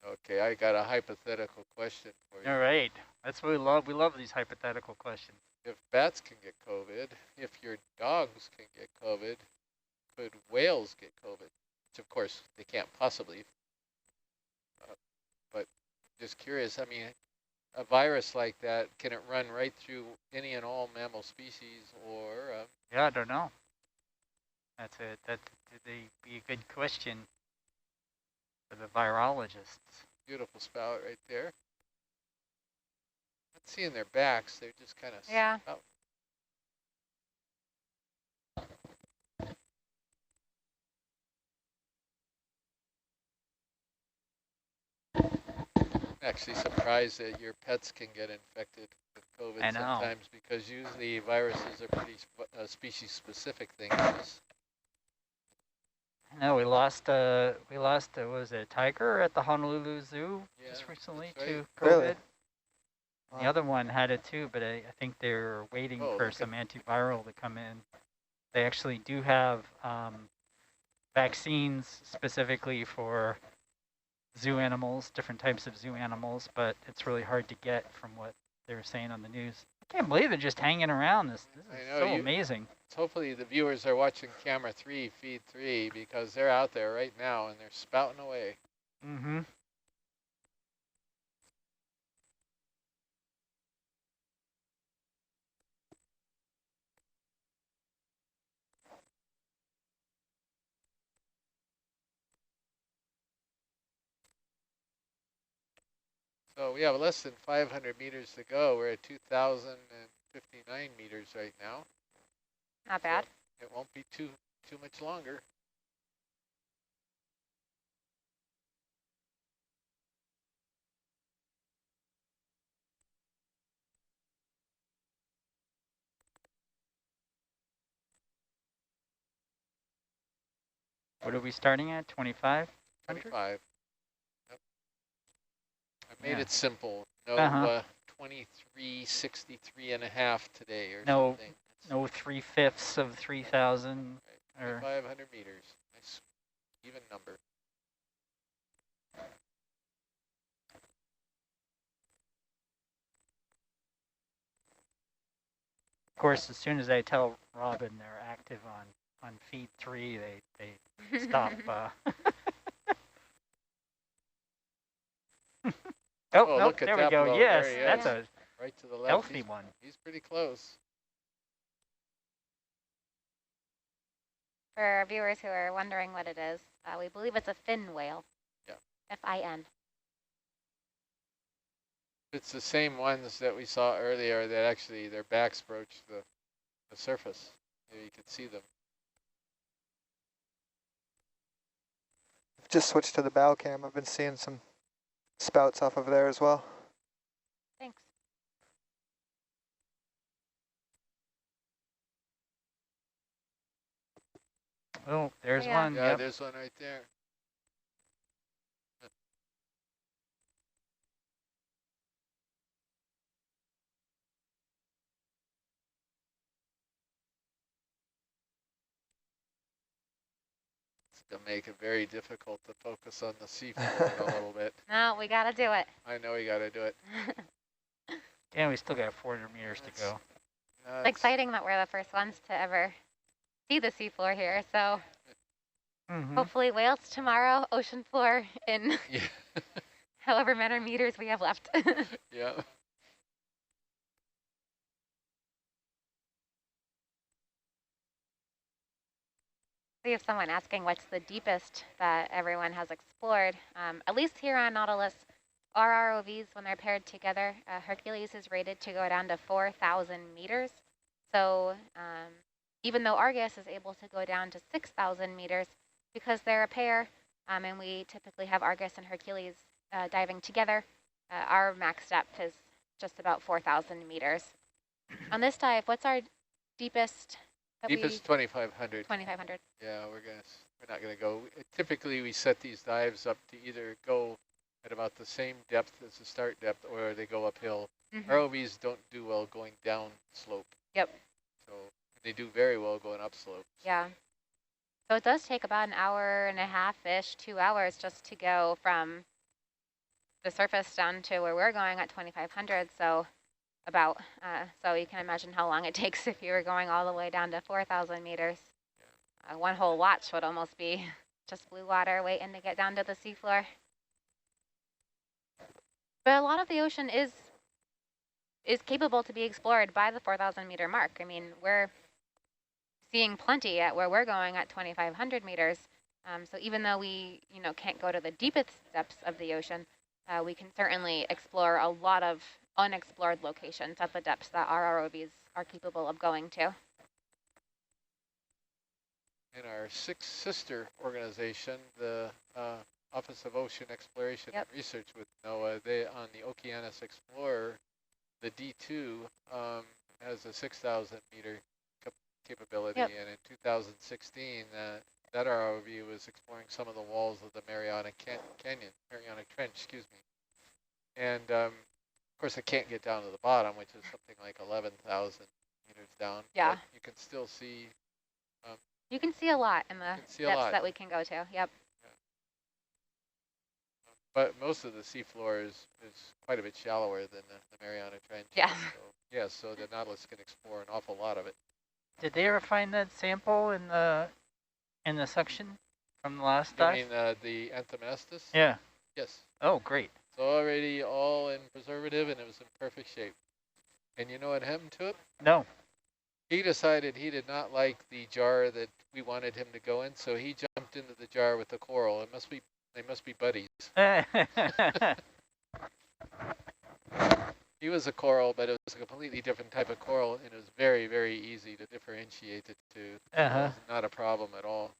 Okay, I got a hypothetical question for you. All right. That's what we love. We love these hypothetical questions. If bats can get COVID, if your dogs can get COVID, could whales get COVID? Which, of course, they can't possibly. But just curious, I mean, a virus like that, can it run right through any and all mammal species or... Yeah, I don't know. That'd be a good question for the virologists. Beautiful spout right there. Not seeing their backs, they're just kind of spout. Actually surprised that your pets can get infected with COVID sometimes, because usually viruses are pretty species-specific things. No, we lost was it a tiger at the Honolulu Zoo just recently to COVID. Really? Wow. The other one had it too, but I think they're waiting for some antiviral to come in. They actually do have vaccines specifically for zoo animals, different types of zoo animals, but it's really hard to get from what they were saying on the news. I can't believe they're just hanging around. This is so amazing. Hopefully the viewers are watching camera 3, feed 3, because they're out there right now and they're spouting away. Mm-hmm. So we have less than 500 meters to go. We're at 2,059 meters right now. Not bad. So it won't be too much longer. What are we starting at? 25? 25. Yep. I made it simple. No 2363.5 today or something. No 3/5 of 3,000. Right. 500 meters. Nice even number. Of course, as soon as I tell Robin they're active on feed 3, they stop. Oh, look at there that we go. blow. Yes, that's a right to the left. Healthy one. He's pretty close. For our viewers who are wondering what it is, we believe it's a fin whale. Yeah. F-I-N. It's the same ones that we saw earlier that actually their backs broached the surface. Maybe you could see them. Just switched to the bow cam. I've been seeing some spouts off of there as well. Thanks. Oh, there's one. Yeah, there's one right there. To make it very difficult to focus on the seafloor a little bit. No, we got to do it. I know we got to do it. Yeah, we still got 400 meters to go. It's exciting that we're the first ones to ever see the seafloor here. So hopefully whales tomorrow, ocean floor in however many meters we have left. Yeah. We have someone asking what's the deepest that everyone has explored. At least here on Nautilus, our ROVs, when they're paired together, Hercules is rated to go down to 4,000 meters. So even though Argus is able to go down to 6,000 meters, because they're a pair, and we typically have Argus and Hercules diving together, our max depth is just about 4,000 meters. On this dive, what's our deepest? Deepest 2,500. 2,500. Yeah, we're not gonna go. Typically, we set these dives up to either go at about the same depth as the start depth, or they go uphill. ROVs don't do well going down slope. Yep. So they do very well going up slope. Yeah. So it does take about an hour and a half-ish, 2 hours just to go from the surface down to where we're going at 2,500. So about, so you can imagine how long it takes if you were going all the way down to 4,000 meters. One whole watch would almost be just blue water waiting to get down to the seafloor. But a lot of the ocean is capable to be explored by the 4,000 meter mark. I mean, we're seeing plenty at where we're going at 2,500 meters. So even though we, can't go to the deepest depths of the ocean, we can certainly explore a lot of unexplored locations at the depths that our ROVs are capable of going to. In our sixth sister organization, the Office of Ocean Exploration and Research with NOAA, they on the Okeanos Explorer, the D2 has a 6,000 meter capability, and in 2016, that ROV was exploring some of the walls of the Mariana Trench, excuse me. And of course, it can't get down to the bottom, which is something like 11,000 meters down. Yeah. But you can still see. You can see a lot in the depths that we can go to. Yep. Yeah. But most of the seafloor is quite a bit shallower than the Mariana Trench. Yeah. So the Nautilus can explore an awful lot of it. Did they ever find that sample in the suction from the last dive? You mean the Anthomastus? Yeah. Yes. Oh, great. It's already all in preservative, and it was in perfect shape. And you know what happened to it? No. He decided he did not like the jar that we wanted him to go in, so he jumped into the jar with the coral. They must be buddies. He was a coral, but it was a completely different type of coral, and it was very, very easy to differentiate the two. It was not a problem at all.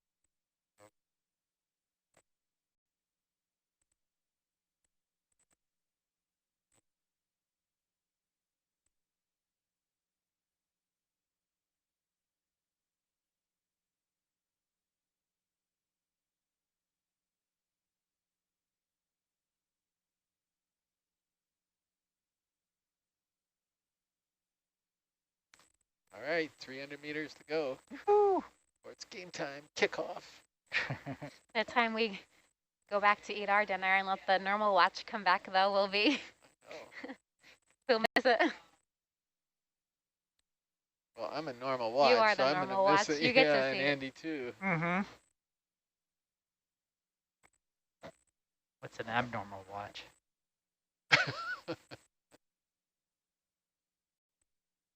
All right, 300 meters to go. Woohoo! Or it's game time, kickoff. By the time we go back to eat our dinner and let the normal watch come back, though, we'll be, we'll miss it. Well, I'm a normal watch. You are so the I'm normal gonna watch. miss it. You get to and see Andy too. Mm-hmm. What's an abnormal watch?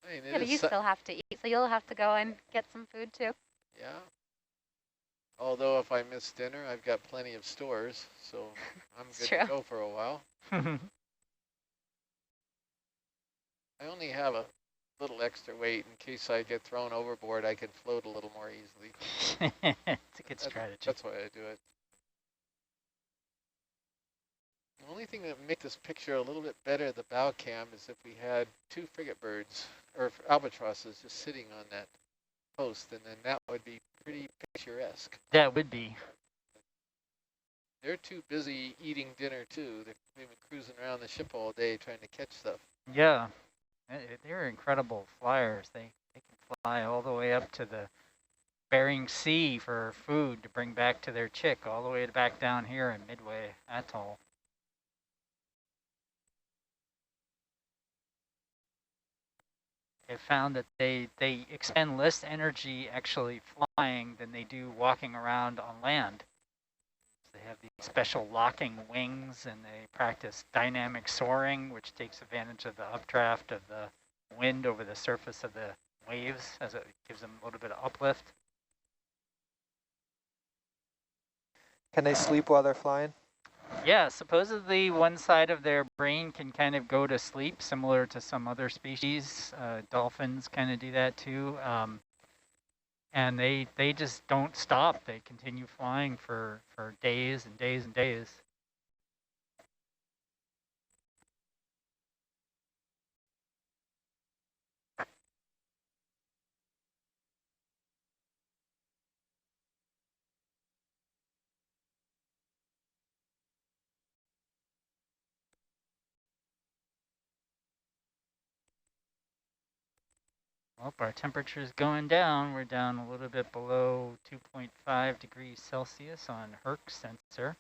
I mean, yeah, but you still have to eat, so you'll have to go and get some food too. Yeah. Although if I miss dinner, I've got plenty of stores, so I'm good to go for a while. I only have a little extra weight in case I get thrown overboard. I can float a little more easily. It's a good strategy. That's why I do it. The only thing that would make this picture a little bit better, the bow cam, is if we had 2 frigate birds or albatrosses just sitting on that post, and then that would be pretty picturesque. That would be. They're too busy eating dinner too. They've been cruising around the ship all day trying to catch stuff. Yeah, they're incredible flyers. They can fly all the way up to the Bering Sea for food to bring back to their chick, all the way back down here in Midway Atoll. They found that they expend less energy actually flying than they do walking around on land. So they have these special locking wings, and they practice dynamic soaring, which takes advantage of the updraft of the wind over the surface of the waves, as it gives them a little bit of uplift. Can they sleep while they're flying? Yeah, supposedly one side of their brain can kind of go to sleep, similar to some other species. Dolphins kind of do that too. And they just don't stop. They continue flying for days and days and days. Well, our temperature's going down. We're down a little bit below 2.5 degrees Celsius on Herc sensor.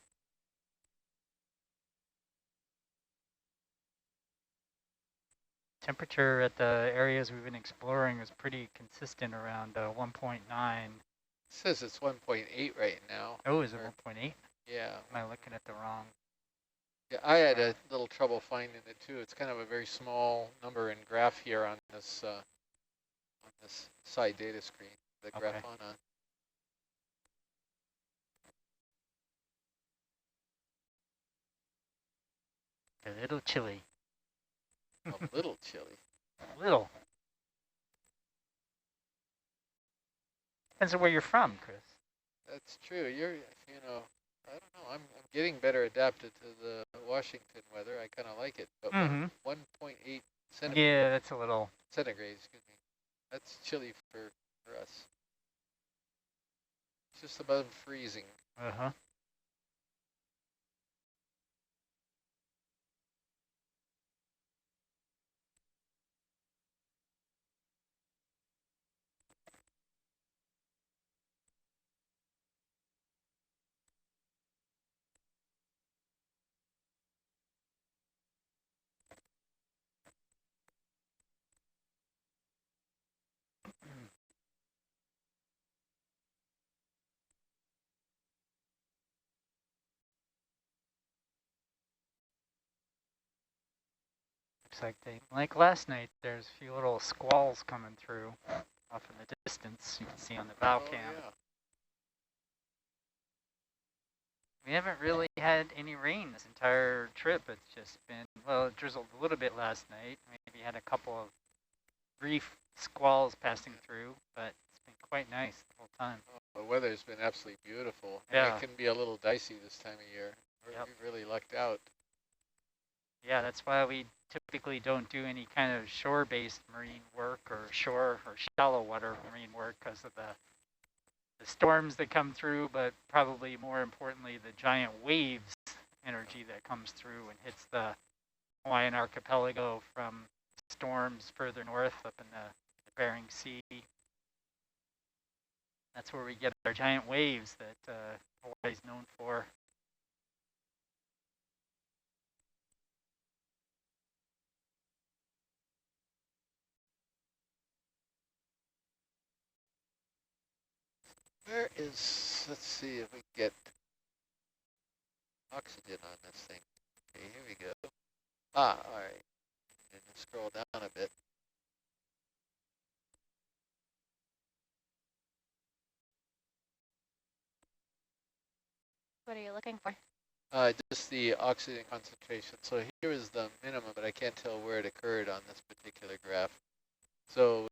Temperature at the areas we've been exploring is pretty consistent around 1.9. It says it's 1.8 right now. Oh, is it 1.8? Yeah. Am I looking at the wrong? Yeah, I had a little trouble finding it too. It's kind of a very small number and graph here on this side data screen, the Grafana. A little chilly. A little chilly. A little. Depends on where you're from, Chris. That's true. I don't know. I'm getting better adapted to the Washington weather. I kind of like it. But 1.8 centigrade. Yeah, that's a little. Centigrade, excuse me. That's chilly for us. It's just above freezing. Uh-huh. Like last night, there's a few little squalls coming through off in the distance. You can see on the bow cam. Yeah. We haven't really had any rain this entire trip. It's just been, well, it drizzled a little bit last night. Maybe had a couple of brief squalls passing through, but it's been quite nice the whole time. The weather's been absolutely beautiful. Yeah. It can be a little dicey this time of year. We really lucked out. Yeah, that's why we typically don't do any kind of shore-based marine work or shore or shallow water marine work because of the storms that come through, but probably more importantly, the giant waves energy that comes through and hits the Hawaiian archipelago from storms further north up in the Bering Sea. That's where we get our giant waves that Hawaii's known for. Where is, let's see if we get oxygen on this thing. Okay, here we go. All right. And scroll down a bit. What are you looking for? Just the oxygen concentration. So here is the minimum, but I can't tell where it occurred on this particular graph. So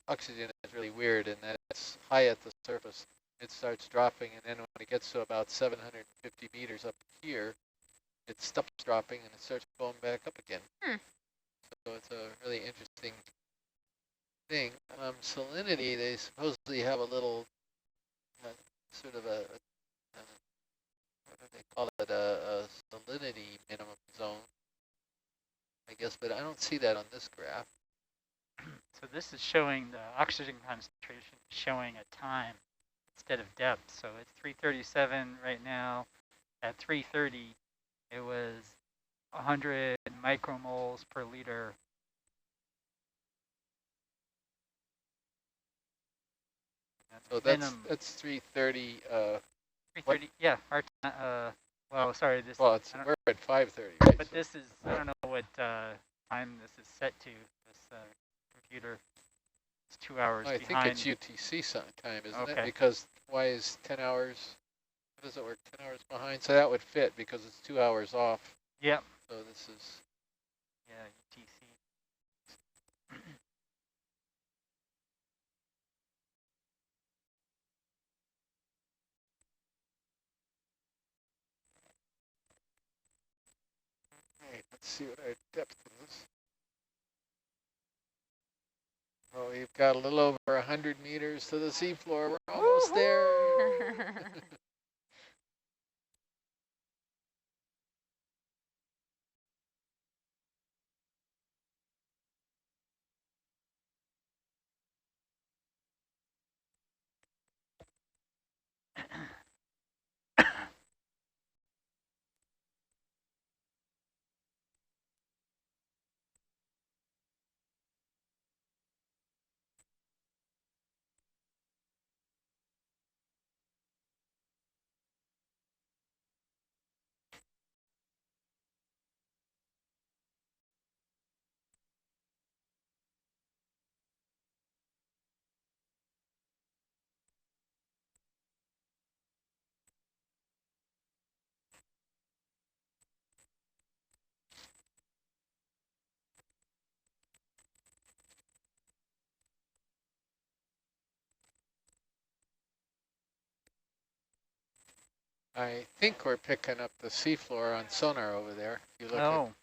oxygen is really weird in that it's high at the surface. It starts dropping, and then when it gets to about 750 meters up here, it stops dropping and it starts going back up again. So it's a really interesting thing. Salinity, they supposedly have a little sort of a what do they call it, a salinity minimum zone, I guess, but I don't see that on this graph. So this is showing the oxygen concentration, showing a time instead of depth. So it's 337 right now. At 330, it was 100 micromoles per liter. So that's 330. 330. Yeah. Well, sorry. Well, we're at 530. Right? But this is, I don't know what time this is set to. This computer. It's 2 hours behind. I think it's UTC time, isn't it? Okay. Because why is 10 hours? How does it work? 10 hours behind. So that would fit because it's 2 hours off. Yep. So this is. Yeah, UTC. Right, let's see what our depth is. Oh, we've got a little over 100 meters to the seafloor. We're almost there. I think we're picking up the seafloor on sonar over there. If you look Oh.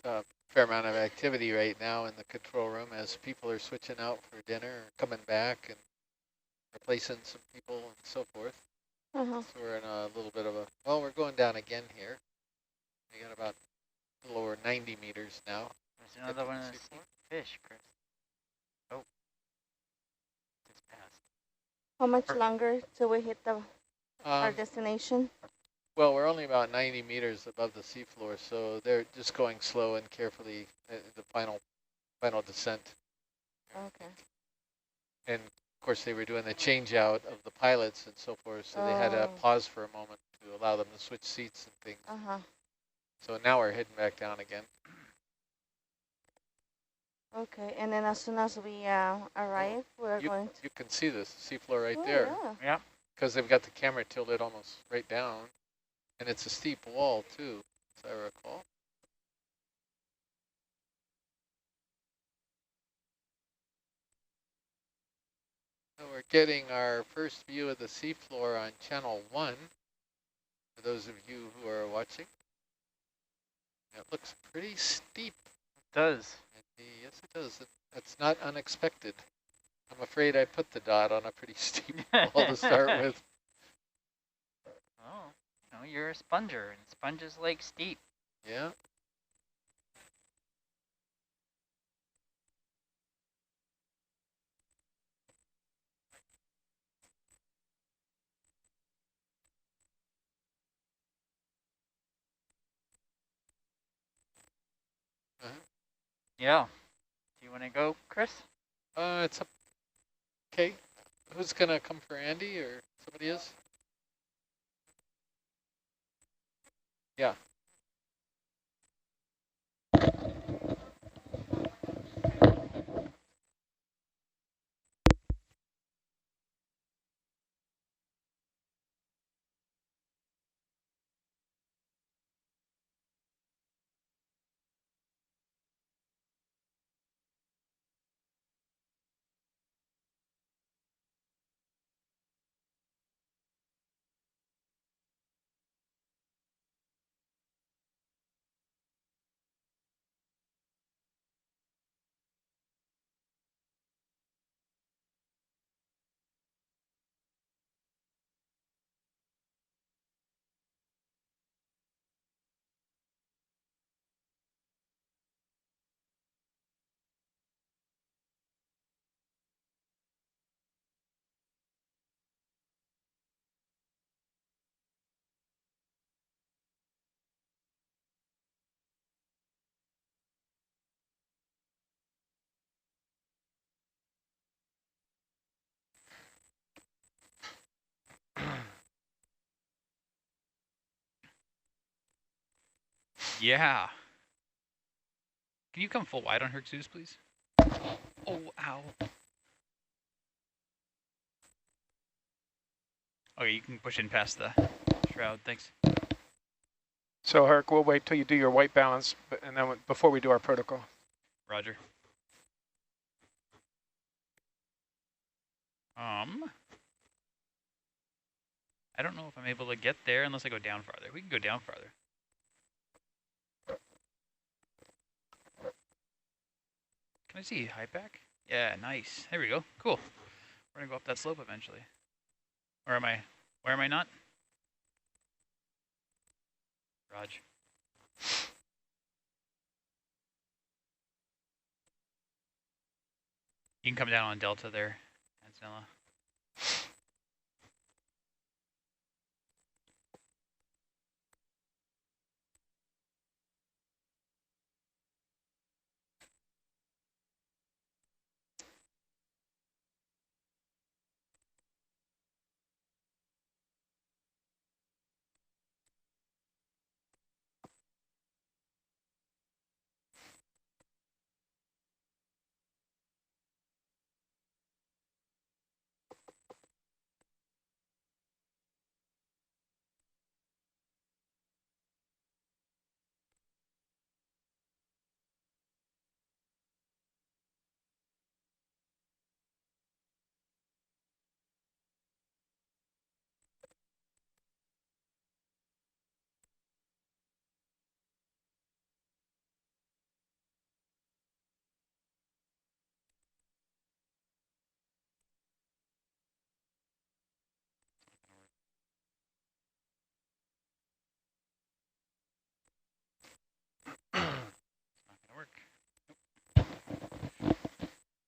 a fair amount of activity right now in the control room as people are switching out for dinner, or coming back and replacing some people and so forth. So we're in a little bit of a, well, we're going down again here. We got about a little over 90 meters now. There's another one of the fish, Chris. Oh, it's passed. How much longer till we hit our destination? Well, we're only about 90 meters above the seafloor, so they're just going slow and carefully the final descent. Okay. And of course, they were doing the change out of the pilots and so forth, so they had to pause for a moment to allow them to switch seats and things. So now we're heading back down again. Okay, and then as soon as we arrive, we're going to... You can see the seafloor right there. Yeah. Because they've got the camera tilted almost right down. And it's a steep wall, too, as I recall. So we're getting our first view of the seafloor on channel 1, for those of you who are watching. It looks pretty steep. It does. Yes, it does. That's not unexpected. I'm afraid I put the dot on a pretty steep wall to start with. Oh, you know, you're a sponger, and sponges like steep. Yeah. Yeah. Do you want to go, Chris? It's up. Okay. Who's going to come for Andy, or somebody is? Yeah. Yeah. Can you come full wide on Hercules, please? Oh, ow. Okay, you can push in past the shroud, thanks. So Herc, we'll wait till you do your white balance, and then before we do our protocol. Roger. I don't know if I'm able to get there unless I go down farther. We can go down farther. Can I see high back? Yeah, nice. There we go. Cool. We're gonna go up that slope eventually. Or am I? Where am I not? Raj. You can come down on Delta there, Antonella.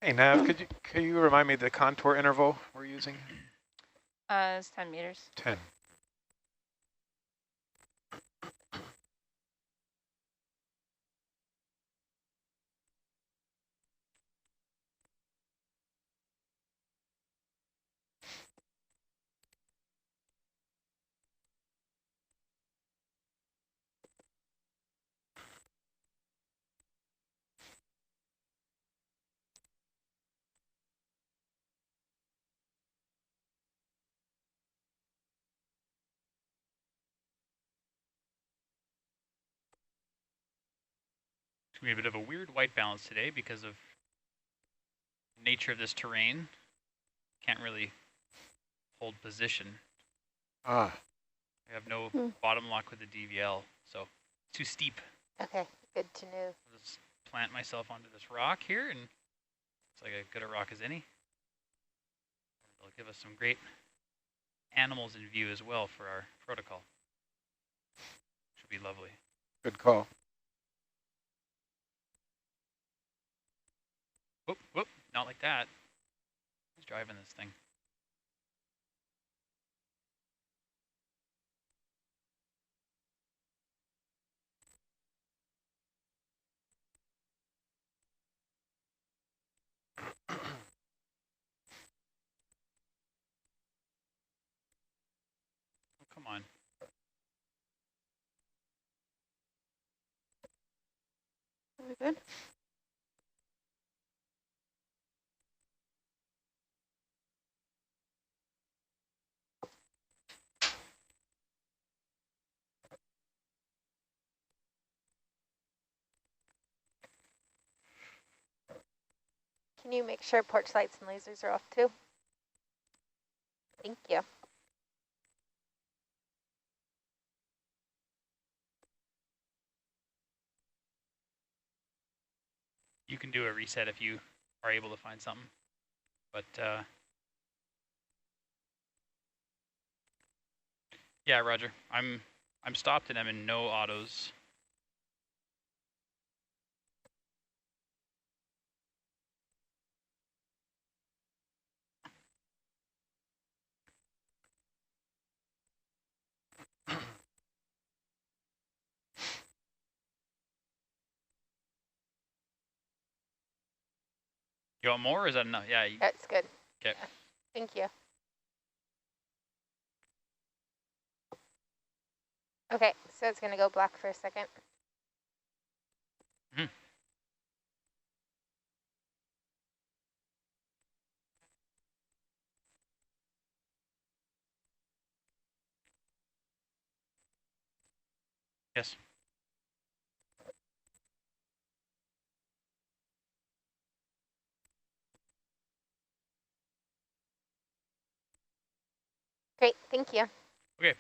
Hey Nav, could you remind me the contour interval we're using? It's 10 meters. 10. It's gonna be a bit of a weird white balance today because of the nature of this terrain. Can't really hold position. Ah. I have no bottom lock with the DVL, so it's too steep. Okay, good to know. I'll just plant myself onto this rock here, and it's like as good a rock as any. It'll give us some great animals in view as well for our protocol. Should be lovely. Good call. Whoop, whoop, not like that. Who's driving this thing? Oh, come on. Very good. Can you make sure porch lights and lasers are off too? Thank you. You can do a reset if you are able to find something, but yeah, Roger. I'm stopped and I'm in no autos. You want more, or is that enough? Yeah. That's good. Okay. Yeah. Thank you. Okay, so it's going to go black for a second. Mm-hmm. Yes. Great, thank you. Okay.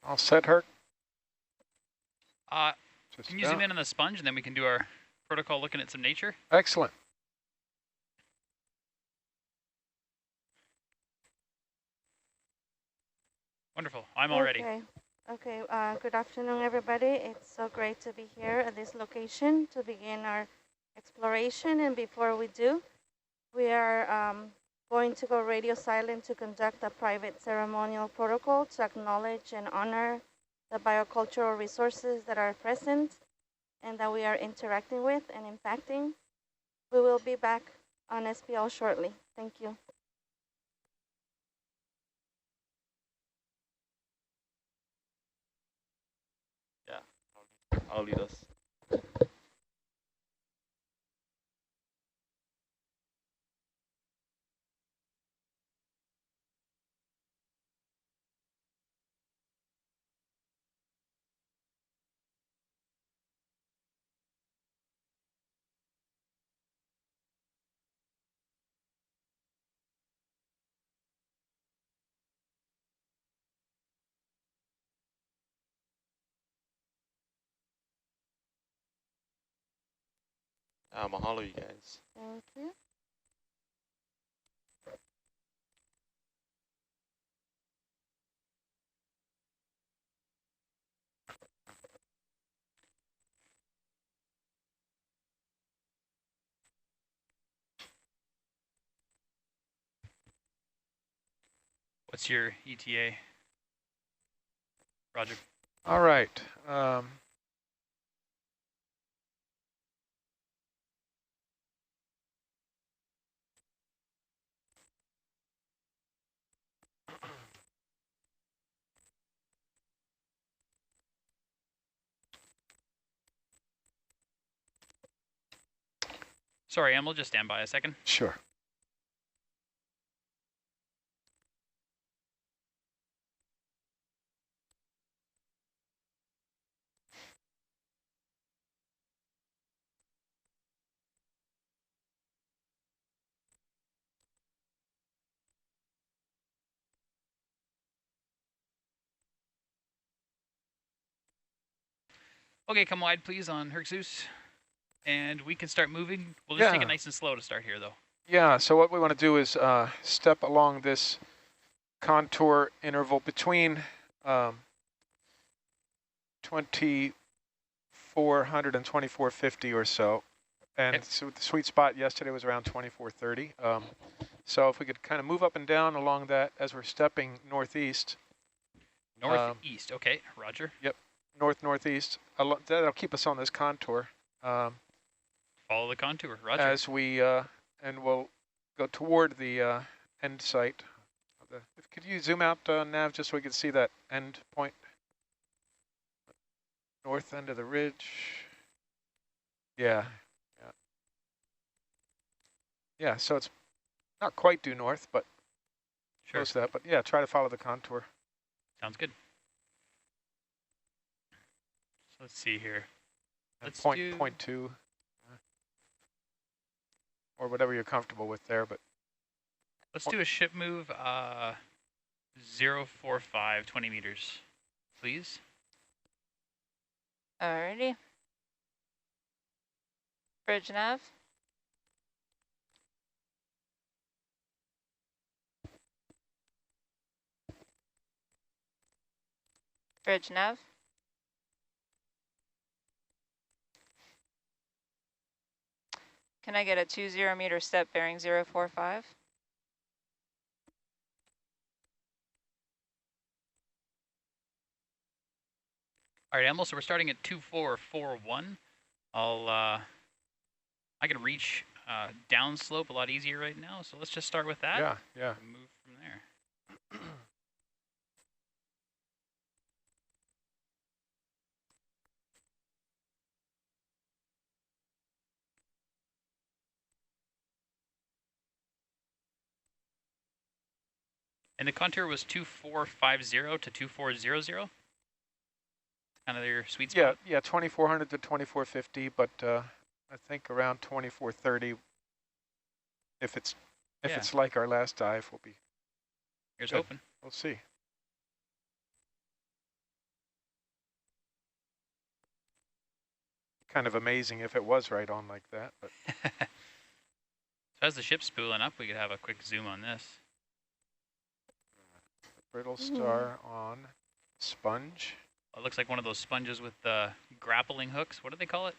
All set, Herc? Can you zoom in on the sponge and then we can do our protocol looking at some nature? Excellent. Wonderful. I'm all ready. Okay, good afternoon, everybody. It's so great to be here at this location to begin our exploration. And before we do, we are going to go radio silent to conduct a private ceremonial protocol to acknowledge and honor the biocultural resources that are present and that we are interacting with and impacting. We will be back on SPL shortly. Thank you. Yeah, I'll lead us. Mahalo, you guys. Thank you. What's your ETA, Roger? All right. Sorry, Em, we'll just stand by a second. Sure. Okay, come wide, please, on Hercules. And we can start moving. We'll just take it nice and slow to start here, though. Yeah, so what we want to do is step along this contour interval between 2400 and 2450 or so. And so the sweet spot yesterday was around 2430. So if we could kind of move up and down along that as we're stepping northeast. Northeast, okay, Roger. Yep, northeast. That'll keep us on this contour. Follow the contour, Roger. As we, and we'll go toward the end site. Could you zoom out, Nav, just so we can see that end point? North end of the ridge. Yeah. Yeah, so it's not quite due north, but close to that. But yeah, try to follow the contour. Sounds good. So let's see here. Let's point two. Or whatever you're comfortable with there, but let's do a ship move 045, 20 meters, please. Alrighty. Bridge nav. Bridge nav. Can I get a 20 meter step bearing 045? All right, Emil, so we're starting at 2441. I can reach downslope a lot easier right now, so let's just start with that. Yeah, yeah. And move from there. And the contour was 2450 to 2400? Kind of your sweet spot? Yeah, 2400 to 2450, but I think around 2430, if it's like our last dive, will be. Here's good. hoping. We'll see. Kind of amazing if it was right on like that. But so as the ship's spooling up, we could have a quick zoom on this. Brittle star on sponge. It looks like one of those sponges with the grappling hooks. What do they call it?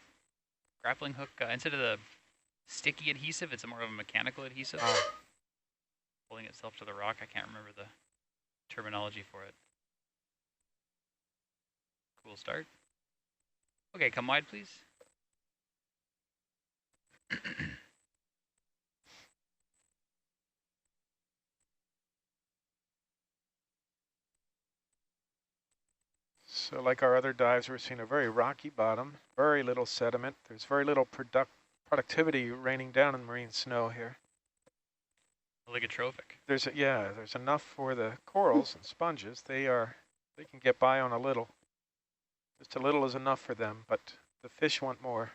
Grappling hook. Instead of the sticky adhesive, it's more of a mechanical adhesive. Pulling itself to the rock. I can't remember the terminology for it. Cool start. Okay, come wide, please. So like our other dives, we're seeing a very rocky bottom, very little sediment. There's very little productivity raining down in marine snow here. Oligotrophic. There's enough for the corals and sponges. They can get by on a little. Just a little is enough for them, but the fish want more.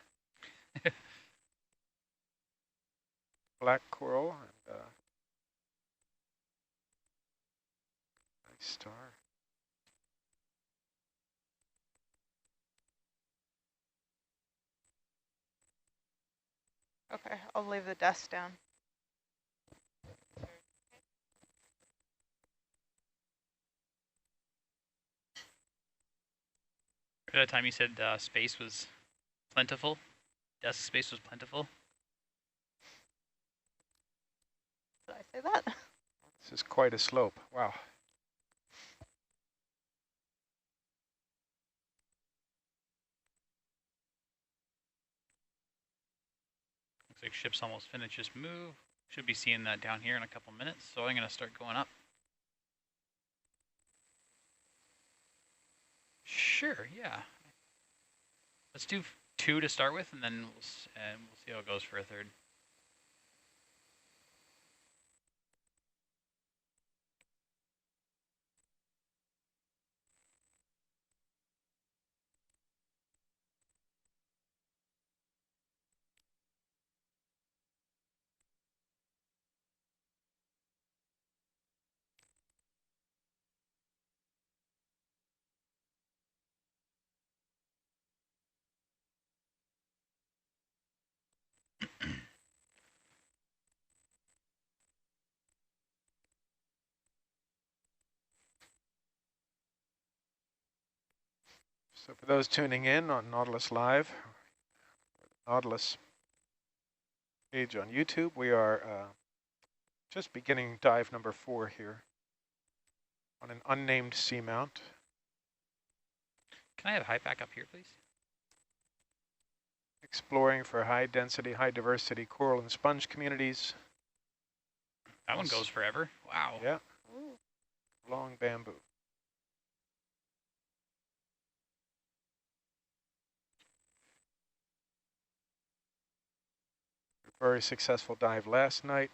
Black coral and nice star. Okay, I'll leave the desk down. At that time you said space was plentiful? Desk space was plentiful? Did I say that? This is quite a slope. Wow. Looks like ship's almost finished its move. Should be seeing that down here in a couple minutes, so I'm going to start going up. Sure, yeah. Let's do 2 to start with, and then we'll see how it goes for a third. So for those tuning in on Nautilus Live, Nautilus page on YouTube, we are just beginning dive number 4 here on an unnamed seamount. Can I have HiPAC up here, please? Exploring for high density, high diversity coral and sponge communities. That one goes forever. Wow. Yeah. Long bamboo. Very successful dive last night.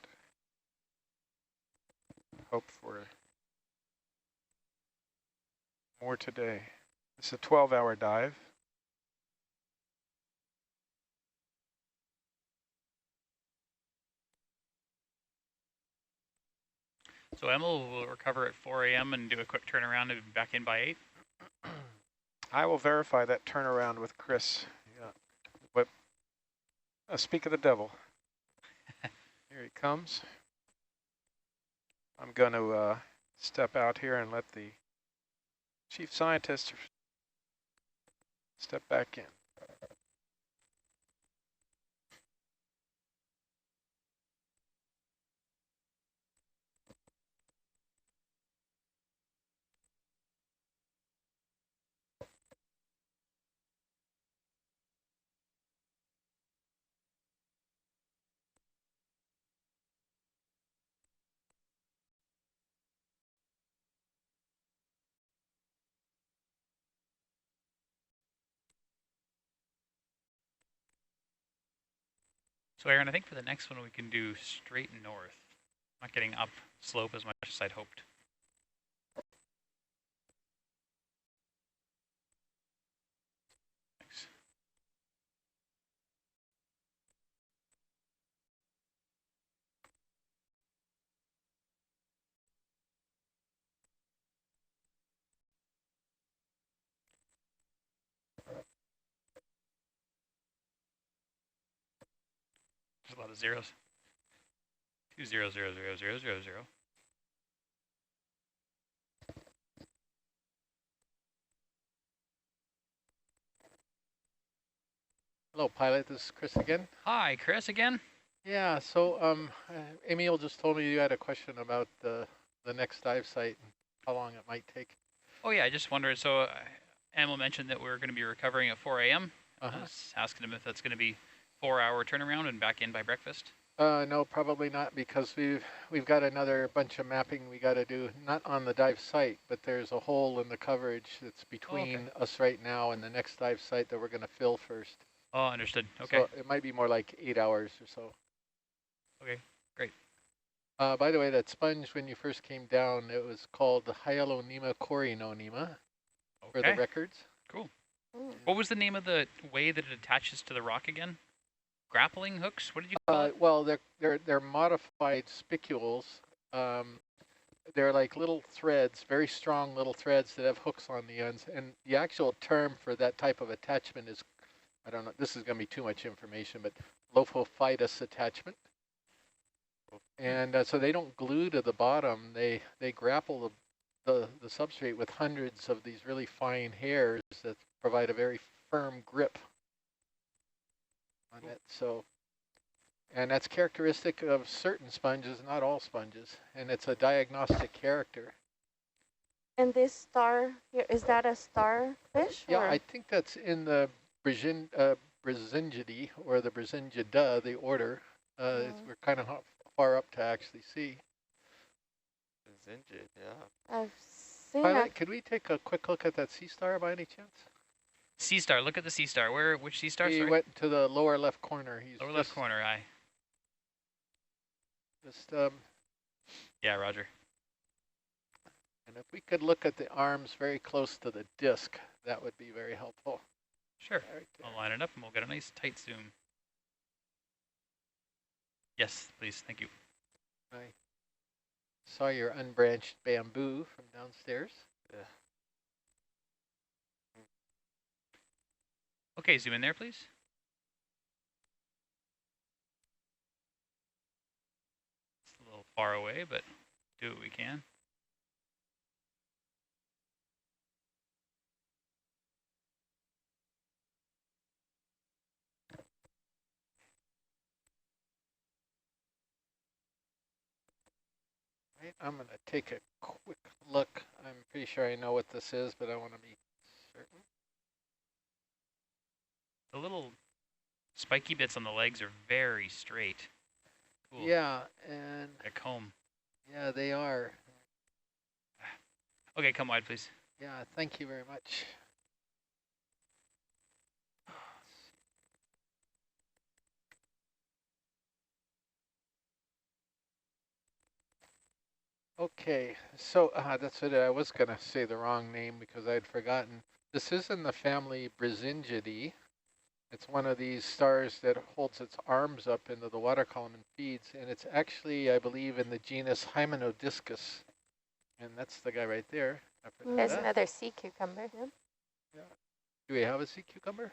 Hope for more today. This is a 12-hour dive. So Emil will recover at 4 a.m. and do a quick turnaround and be back in by 8? I will verify that turnaround with Chris. Yeah. But speak of the devil. Here he comes. I'm going to step out here and let the chief scientist step back in. So Aaron, I think for the next one we can do straight north. Not getting up slope as much as I'd hoped. Thanks. There's a lot of zeros. 2000000. Hello, pilot. This is Chris again. Hi, Chris again. Yeah. So, Emil just told me you had a question about the next dive site and how long it might take. Oh yeah, I just wondered. So, Emil mentioned that we're going to be recovering at 4 a.m. I was asking him if that's going to be 4-hour turnaround and back in by breakfast. No, probably not, because we've got another bunch of mapping we got to do, not on the dive site, but there's a hole in the coverage that's between us right now and the next dive site that we're going to fill first. Oh, understood. Okay. So it might be more like 8 hours or so. Okay, great. By the way, that sponge, when you first came down, it was called the Hyalonema corinonema for the records. Cool. What was the name of the way that it attaches to the rock again? Grappling hooks? What did you call it? Well, they're modified spicules. They're like little threads, very strong little threads that have hooks on the ends. And the actual term for that type of attachment is, I don't know, this is going to be too much information, but lophophytus attachment. And so they don't glue to the bottom. They grapple the substrate with hundreds of these really fine hairs that provide a very firm grip on it. So, and that's characteristic of certain sponges, not all sponges, and it's a diagnostic character. And this star here, is that a starfish? Yeah, I think that's in the Brisingidae, or the Brisingida, the order. We're kind of far up to actually see. Brisingid, yeah. I've seen Pilot, could we take a quick look at that sea star by any chance? Sea star, look at the sea star. Which sea star? He went to the lower left corner. He's lower left corner, aye. Just, yeah, roger. and if we could look at the arms very close to the disc, that would be very helpful. Sure. Right, I'll line it up and we'll get a nice tight zoom. Yes, please. Thank you. I saw your unbranched bamboo from downstairs. Yeah. Okay, zoom in there, please. It's a little far away, but do what we can. Right, I'm going to take a quick look. I'm pretty sure I know what this is, but I want to be certain. The little spiky bits on the legs are very straight. Cool. Yeah, and a comb. Yeah, they are. Okay, come wide, please. Yeah, thank you very much. Okay, so that's it. I was going to say the wrong name because I'd forgotten. This is in the family Brisingidae. It's one of these stars that holds its arms up into the water column and feeds, and it's actually, I believe, in the genus Hymenodiscus. And that's the guy right there. There's another sea cucumber. Yeah. Do we have a sea cucumber?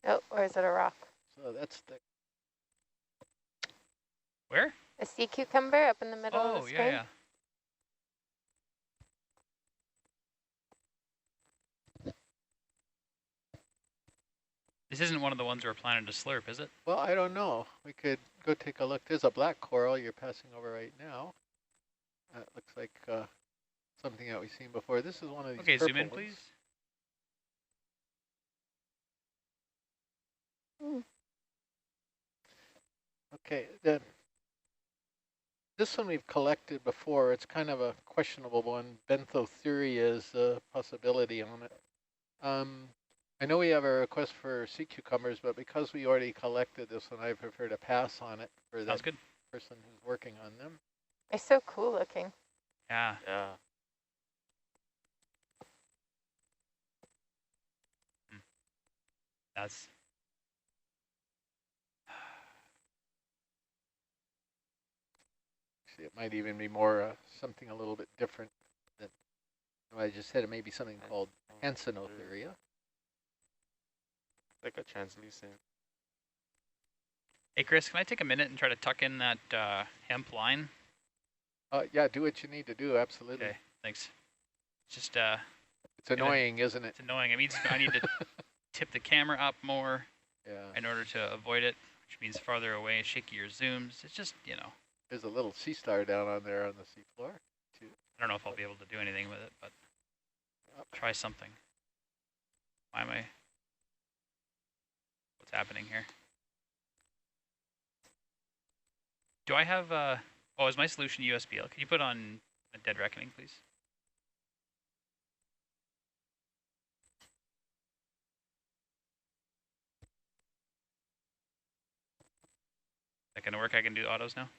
Oh, or is it a rock? So that's the... Where? A sea cucumber up in the middle of the screen. Oh, yeah. This isn't one of the ones we're planning to slurp, is it? Well, I don't know. We could go take a look. There's a black coral you're passing over right now. That looks like something that we've seen before. This is one of these Okay, zoom in, ones. please. Okay, this one we've collected before. It's kind of a questionable one. Benthotheria is a possibility on it. I know we have a request for sea cucumbers, but because we already collected this one, I prefer to pass on it for that person who's working on them. It's so cool looking. Yeah. Yeah. That's Actually, it might even be more something a little bit different than what I just said. It may be something called Hansenothuria. Like a translucent. Hey, Chris, can I take a minute and try to tuck in that hemp line? Yeah, do what you need to do, absolutely. Okay, thanks. Just it's annoying, isn't it? It's annoying. It means I need to tip the camera up more in order to avoid it, which means farther away, shakier zooms. It's just, you know. There's a little sea star down on there on the seafloor, too. I don't know if I'll be able to do anything with it, but try something. Why am I? What's happening here? Do I have, oh, is my solution USBL? Can you put on a dead reckoning, please? That gonna work? I can do autos now?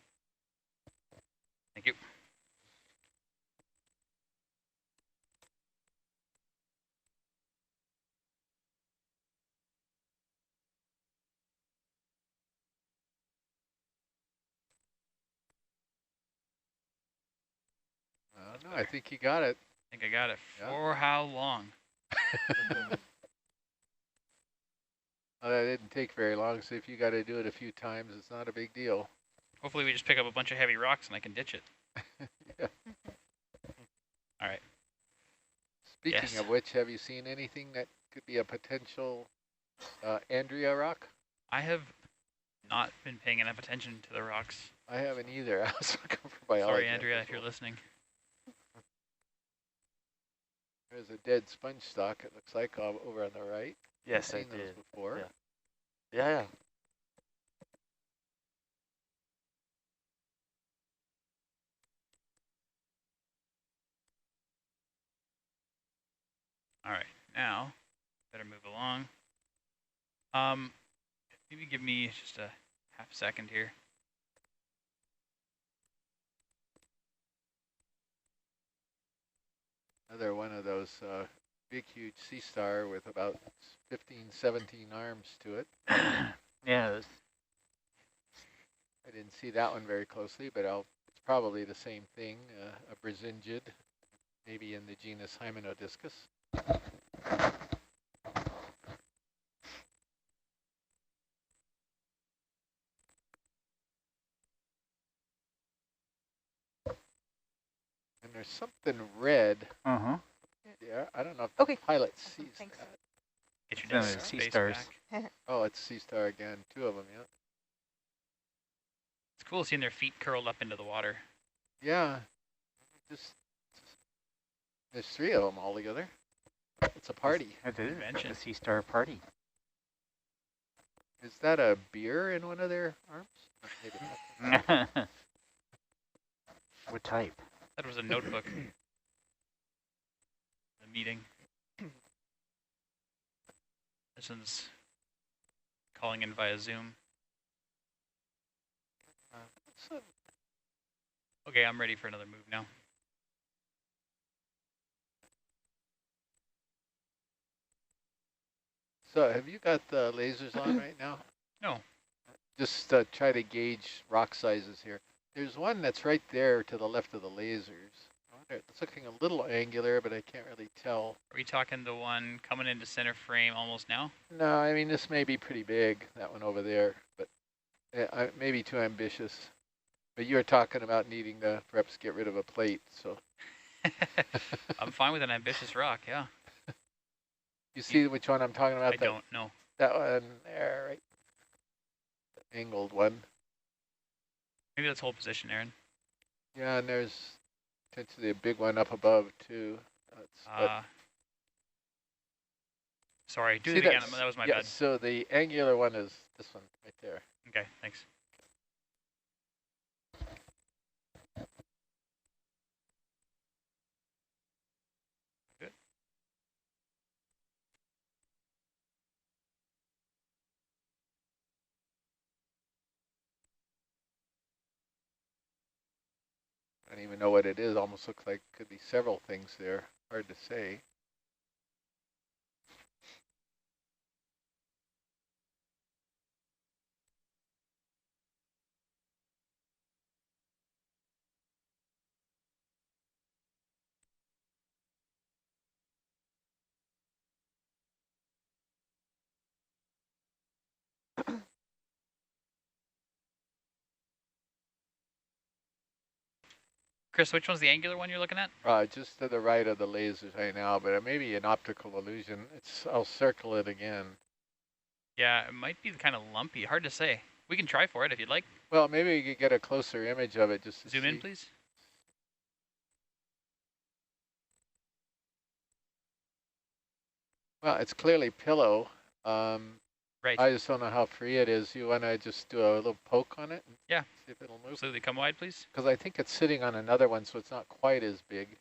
Thank you. No, I think you got it. I think I got it. Yeah. For how long? Well, that didn't take very long, so if you got to do it a few times, it's not a big deal. Hopefully we just pick up a bunch of heavy rocks and I can ditch it. Yeah. All right. Speaking of which, have you seen anything that could be a potential Andrea rock? I have not been paying enough attention to the rocks. I haven't either. I was looking for biology. Sorry, Andrea, if you're listening. There's a dead sponge stock, it looks like, over on the right. Yes, I've seen those before. Yeah. Yeah. All right, now, better move along. Maybe give me just a half second here. Another one of those big, huge sea star with about 15, 17 arms to it. Yeah. I didn't see that one very closely, but it's probably the same thing, a Brazingid, maybe in the genus Hymenodiscus. And there's something red. Uh-huh. Yeah, I don't know if the pilot sees that. Get your sea stars. Oh, it's sea star again. Two of them, yeah. It's cool seeing their feet curled up into the water. Yeah. There's three of them all together. It's a party. It is a sea star party. Is that a beer in one of their arms? Maybe not. What type? That was a notebook. The meeting. This one's calling in via Zoom. Okay, I'm ready for another move now. So have you got the lasers on right now? No. Just try to gauge rock sizes here. There's one that's right there to the left of the lasers. It's looking a little angular, but I can't really tell. Are we talking the one coming into center frame almost now? No, I mean, this may be pretty big, that one over there, but maybe too ambitious. But you're talking about needing to perhaps get rid of a plate, so. I'm fine with an ambitious rock, yeah. You see which one I'm talking about? I don't know. That one there, right? The angled one. Maybe let's hold position, Aaron. Yeah, and there's potentially a big one up above, too. Sorry, do it again. That was my bad. So the angular one is this one right there. Okay, thanks. Good. I don't even know what it is. Almost looks like could be several things there. Hard to say. Chris, which one's the angular one you're looking at? Just to the right of the lasers right now, but it may be an optical illusion. I'll circle it again. Yeah, it might be kind of lumpy. Hard to say. We can try for it if you'd like. Well, maybe we could get a closer image of it just to Zoom see. in, please. Well, it's clearly pillow. Right. I just don't know how free it is. You want to just do a little poke on it? Yeah. See if it'll move? Absolutely. Come wide, please. Because I think it's sitting on another one, so it's not quite as big.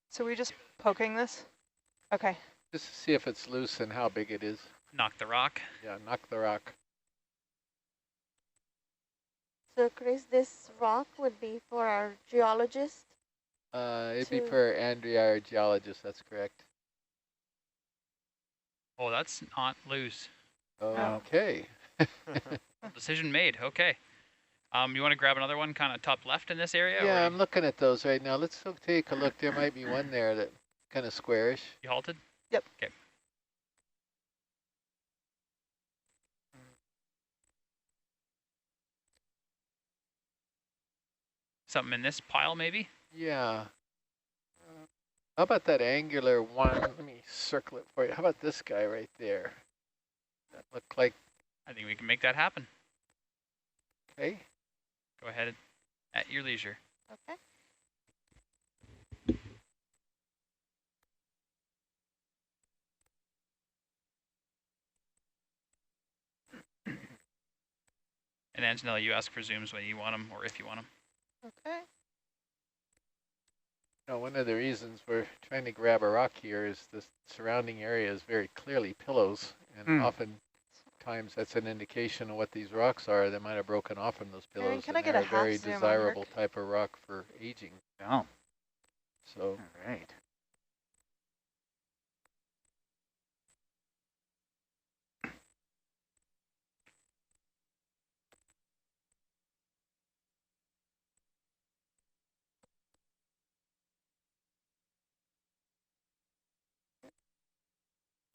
So we're just poking this? Okay. Just to see if it's loose and how big it is. Knock the rock. Yeah, knock the rock. So Chris, this rock would be for our geologist? It'd be for Andrea, our geologist, that's correct. Oh, that's not loose. Okay. Decision made. Okay. You want to grab another one kind of top left in this area? Yeah, I'm looking at those right now. Let's take a look. There might be one there that kind of squarish. You halted? Yep. Okay. Something in this pile, maybe? Yeah. How about that angular one? Let me circle it for you. How about this guy right there? That looked like... I think we can make that happen. Okay. Go ahead at your leisure. Okay. And Antonella, you ask for zooms when you want them or if you want them. Okay. No, one of the reasons we're trying to grab a rock here is the surrounding area is very clearly pillows, and oftentimes that's an indication of what these rocks are. They might have broken off from those pillows. Can I get a half very zoom on desirable Herc? type of rock for aging. Oh, So, all right.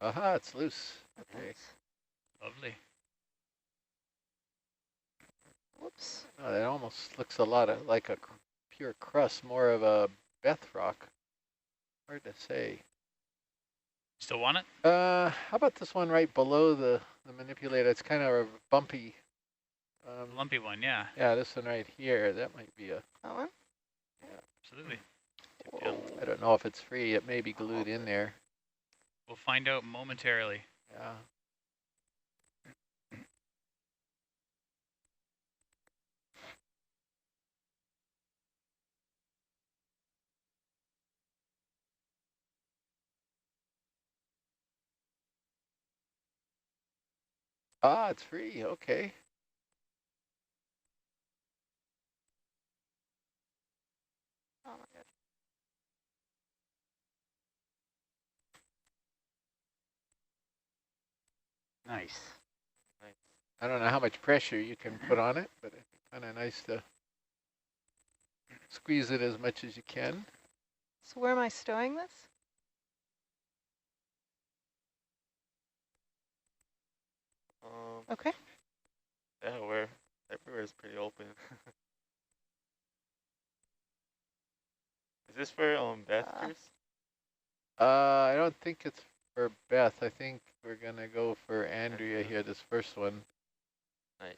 aha, it's loose. Okay. Lovely. Whoops. Oh, that almost looks a lot of like a pure crust, more of a Beth rock. Hard to say. Still want it? How about this one right below the manipulator? It's kind of a bumpy. Lumpy one, yeah. Yeah, this one right here. That might be a... That one? Absolutely. I don't know if it's free. It may be glued in there. We'll find out momentarily. Yeah. Ah, it's free. Okay. Oh my god. Nice. I don't know how much pressure you can put on it, but kind of nice to squeeze it as much as you can. So where am I stowing this? Okay. Yeah, everywhere is pretty open. Is this for Beth, Chris? I don't think it's for Beth. I think we're gonna go for Andrea here, this first one. Nice.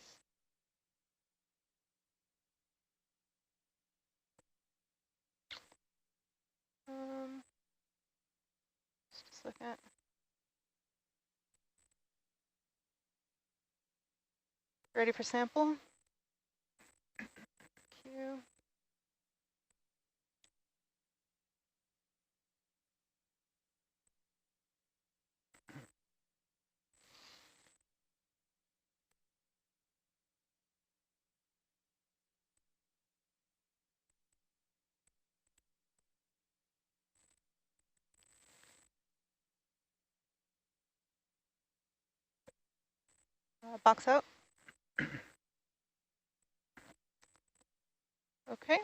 Just look at. Ready for sample? Q. Box out. Okay.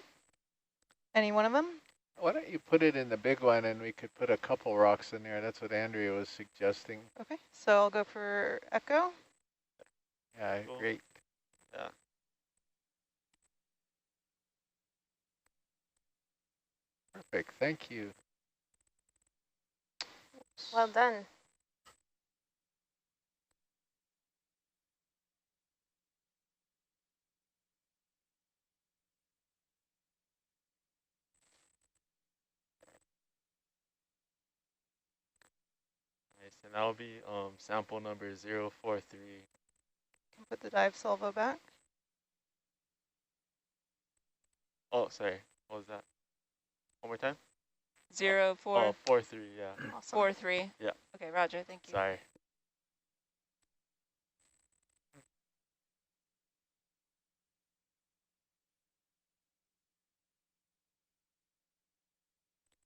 Any one of them? Why don't you put it in the big one and we could put a couple rocks in there. That's what Andrea was suggesting. Okay, so I'll go for Echo. Yeah, Cool. great. Yeah. Perfect, thank you. Well done. Nice, and that'll be sample number 043. Can put the dive salvo back. Oh, sorry. What was that? One more time? 043. Yeah. Awesome. 43. Yeah. Okay, roger, thank you. Sorry.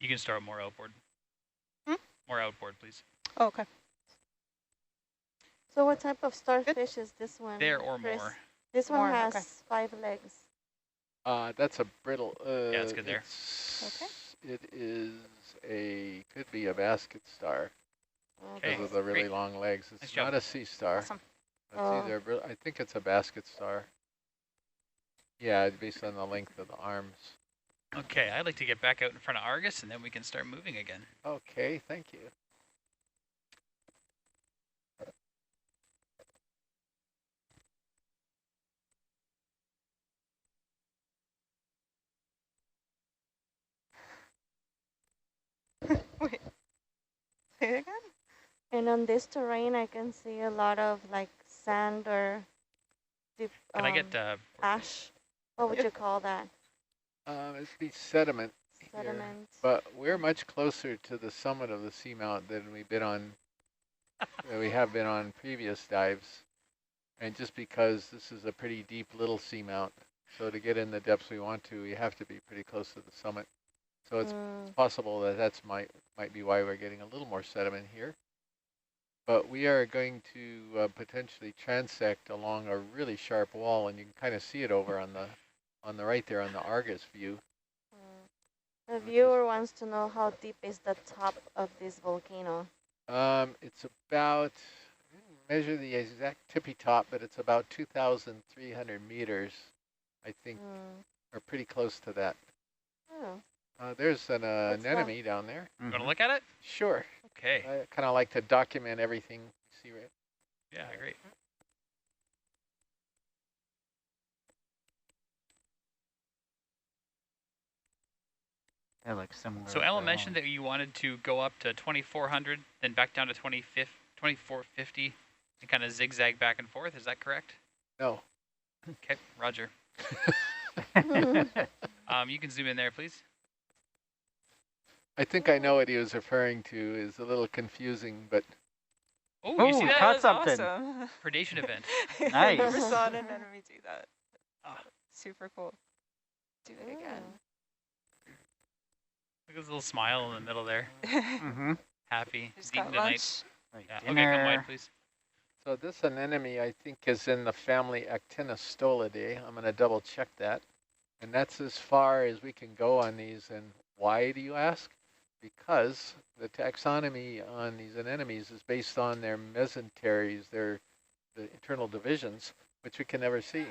You can start more outboard. More outboard, please. Oh, okay. So what type of starfish is this one? There or Chris? more. This one More, has okay. 5 legs. That's a brittle. Yeah, it's good there. Okay. It is could be a basket star. Okay, Because of the really great. long legs. It's Nice not job. a sea star. Awesome. It's either, I think it's a basket star. Yeah, based on the length of the arms. Okay, I'd like to get back out in front of Argus, and then we can start moving again. Okay, thank you. Wait. Say it again? And on this terrain, I can see a lot of like sand or deep, Can I get ash. What would you call that? It'd be sediment. Sediment. Here, but we're much closer to the summit of the seamount than we've been on. We have been on previous dives, and just because this is a pretty deep little seamount, so to get in the depths we want to, we have to be pretty close to the summit. So it's possible that might be why we're getting a little more sediment here. But we are going to potentially transect along a really sharp wall, and you can kind of see it over on the right there on the Argus view. The viewer wants to know how deep is the top of this volcano. It's about, I didn't measure the exact tippy top, but it's about 2,300 meters, I think, or pretty close to that. Oh. There's an anemone down there. You want to look at it? Sure. Okay. I kind of like to document everything you see, right? Yeah, great. They look similar. So Ellen mentioned that you wanted to go up to 2,400, then back down to 2,450, and kind of zigzag back and forth. Is that correct? No. Okay, roger. You can zoom in there, please. I think I know what he was referring to. Is a little confusing, but Oh, you see that? Caught something. Awesome. Predation event. Nice. Never saw an enemy do that. Oh, super cool. Do it again. Look at his little smile in the middle there. Mm-hmm. Happy. Just He's eating got tonight. lunch. Yeah. Okay, Dinner. come wide, please. So this anemone, I think, is in the family Actinostolidae. I'm going to double check that. And that's as far as we can go on these. And why, do you ask? Because the taxonomy on these anemones is based on their mesenteries, the internal divisions, which we can never see.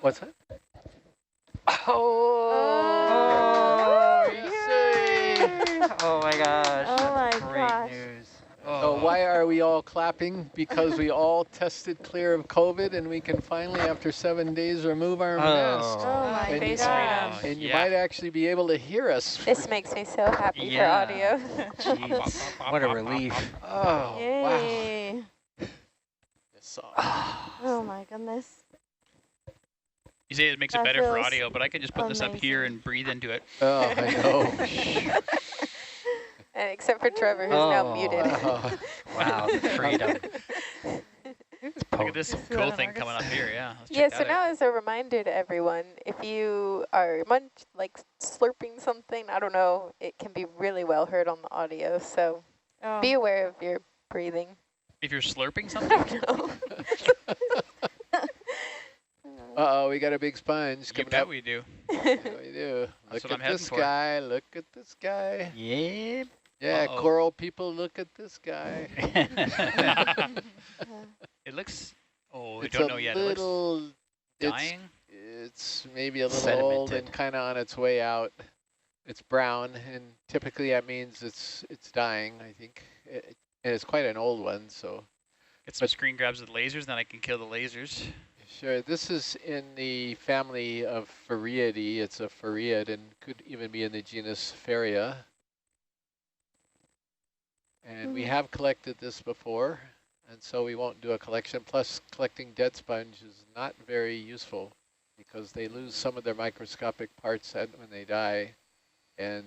What's that? Oh, yay! Oh my gosh. Oh my Great gosh. news. So why are we all clapping? Because we all tested clear of COVID and we can finally, after 7 days, remove our masks. Oh my And face gosh. And you might actually be able to hear us. This makes me so happy for audio. Jeez. What a relief. Oh, Yay. wow. Oh my goodness. You say it makes it That better for feels audio, but I can just put this up here and breathe into it. Oh, I know. And except for Trevor, who's now muted. Wow, the freedom. Look at this cool thing coming up here, yeah. Yeah, so now as a reminder to everyone, if you are slurping something, I don't know, it can be really well heard on the audio, so be aware of your breathing. If you're slurping something? Uh-oh, we got a big sponge coming up. We do. Yeah, we do. Look at this guy, look at this guy. Yeah. Yeah, coral people, look at this guy. It looks, we don't know yet. It looks dying? It's maybe a little old and kind of on its way out. It's brown, and typically that means it's dying, I think. And it's quite an old one, so. Get some screen grabs with lasers, then I can kill the lasers. Sure, this is in the family of Phariidae. It's a phariid and could even be in the genus Pharia. And we have collected this before, and so we won't do a collection. Plus, collecting dead sponge is not very useful because they lose some of their microscopic parts when they die, and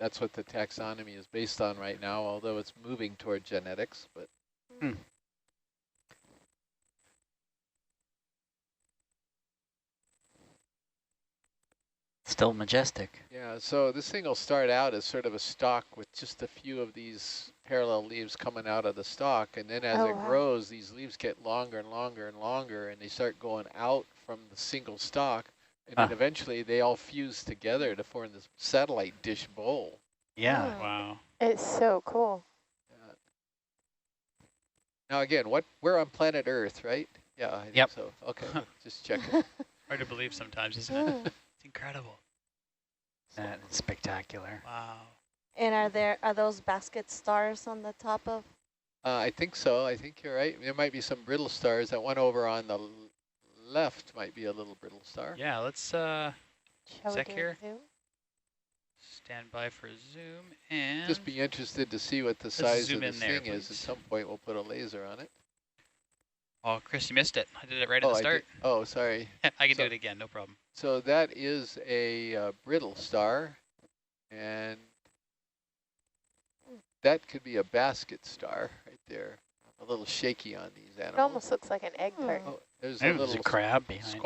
that's what the taxonomy is based on right now, although it's moving toward genetics. But Still majestic. yeah, so this thing will start out as sort of a stalk with just a few of these parallel leaves coming out of the stalk, and then as it grows, these leaves get longer and longer and longer, and they start going out from the single stalk, and then eventually they all fuse together to form this satellite dish bowl. Yeah. Wow. It's so cool. Now again, we're on planet Earth, right? Yeah, I think so. Okay, just checking. Hard to believe sometimes, isn't it? It's incredible. That is spectacular. Wow. And are those basket stars on the top of? I think so. I think you're right. There might be some brittle stars. That one over on the left might be a little brittle star. Yeah, let's sec here. Stand by for zoom and Just be interested to see what the size of this thing is. At some point, we'll put a laser on it. Oh, Chris, you missed it. I did it right at the start. Oh, sorry. I can do it again, no problem. So that is a brittle star, and that could be a basket star right there. A little shaky on these animals. It almost looks like an egg tart. Oh, there's There's a crab behind.